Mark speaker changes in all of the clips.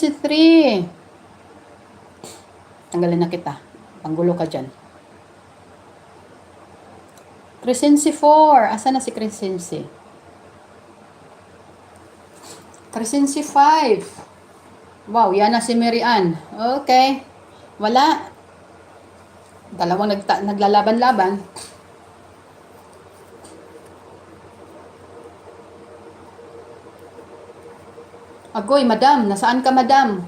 Speaker 1: Crescency 3. Tanggalin na kita. Panggulo ka dyan. Crescency 4. Asa na si Crescency? Crescency 5. Wow, yan na si Mary Ann. Okay. Wala. Dalawang naglalaban-laban. Agoy, madam. Nasaan ka, madam?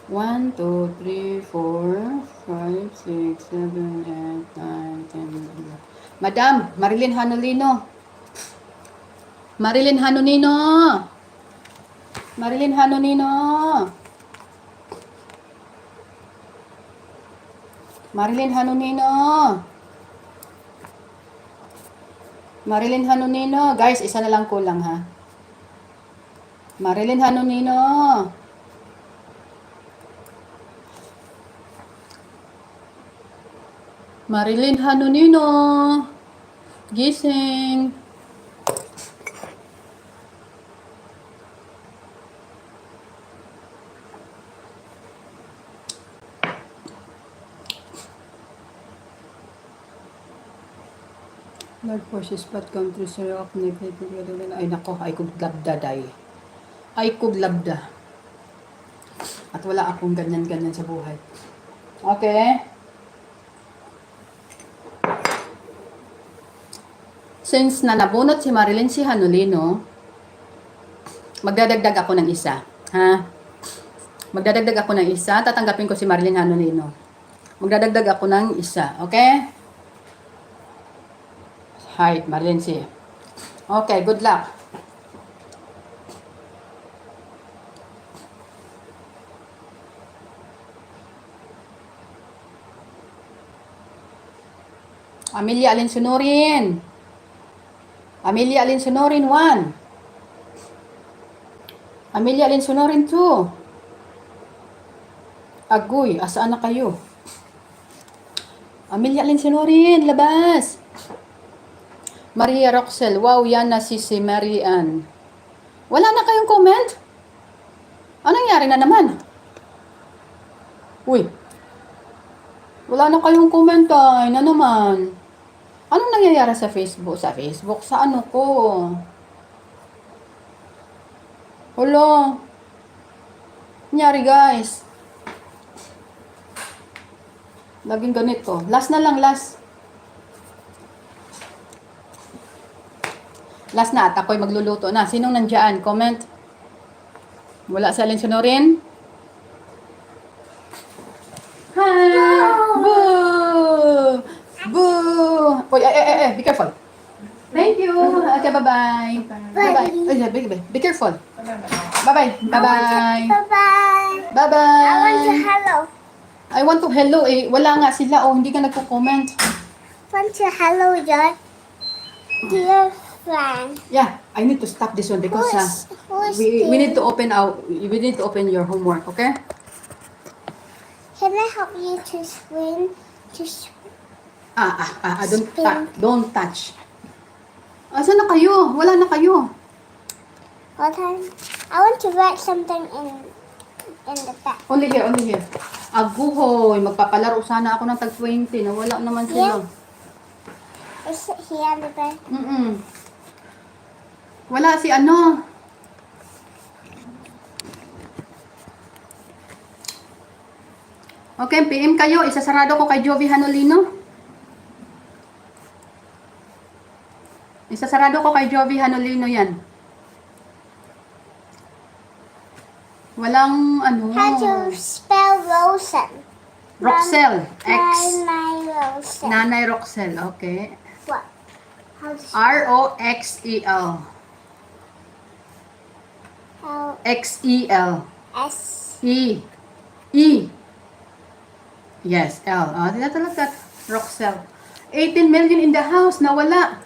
Speaker 1: 1, 2, 3, 4, 5, 6, 7, 8, 9, 10, 11. Madam, Marilyn Hanolino. Marilyn Hanonino. Marilyn Hanonino. Marilyn Hanonino. Marilyn Hanonino. Guys, isa na lang kulang ha. Marilyn Hanonino. Marilyn Hanonino. Gising. Lord forces but countries are of negative. Ay nako, ay kuglabda day. Ay kuglabda. At wala akong ganyan-ganyan sa buhay. Okay? Since na nabunot si Marilyn si Hanolino, magdadagdag ako ng isa. Ha? Magdadagdag ako ng isa. Tatanggapin ko si Marilyn Hanolino. Magdadagdag ako ng isa. Okay? Hi, Marilyn si. Okay, good luck. Amelia Alinsunurin. Amelia Alinsunurin 1. Amelia Alinsunurin 2. Agoy, asaan na kayo? Amelia Alinsunurin, labas. Maria Roxel, wow, yan na si Mary Ann. Wala na kayong comment? Anong nangyari na naman? Uy. Wala na kayong comment ay na naman. Anong nangyayari sa Facebook? Sa Facebook? Sa ano ko? Hello? Nangyari guys. Laging ganito. Last na lang, last. Last na at ako'y magluluto na. Sinong nandyan? Comment. Wala sa Alinsunurin? Hi! Boo! Boo! Uy, be careful. Thank you. Okay, bye-bye. Bye-bye. Be careful. Bye-bye. Bye-bye.
Speaker 2: Bye-bye.
Speaker 1: Bye-bye.
Speaker 2: I want to hello.
Speaker 1: I want to hello. Eh, wala nga sila. Oh, hindi ka nagko-comment.
Speaker 2: Want to hello your dear friend.
Speaker 1: Yeah, I need to stop this one because we need to open your homework, okay?
Speaker 2: Can I help you to swim?
Speaker 1: Don't touch. Asa na kayo? Wala na kayo.
Speaker 2: Hold on. I want to write something in the back.
Speaker 1: Only here. Aguhoy, magpapalaro sana ako ng tag 20. Nawala naman sila.
Speaker 2: Is it here in the back?
Speaker 1: Wala si ano. Okay, PM kayo. Isasarado ko kay Jovi Hanolino. Isasarado ko kay Jovi Hanolino yan. Walang ano.
Speaker 2: How to spell Rosen?
Speaker 1: Roxel.
Speaker 2: Nanay Rosen.
Speaker 1: Nanay Roxel. Okay.
Speaker 2: What? How to
Speaker 1: R-O-X-E-L. X-E-L.
Speaker 2: S.
Speaker 1: E. E. Yes, L. Talaga. Roxel. 18 million in the house. Nawala.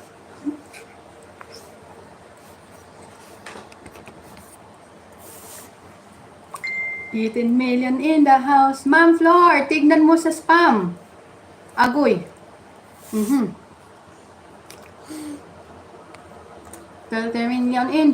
Speaker 1: $18 million in the house. Ma'am Flor, tignan mo sa spam. Agoy. 30 million in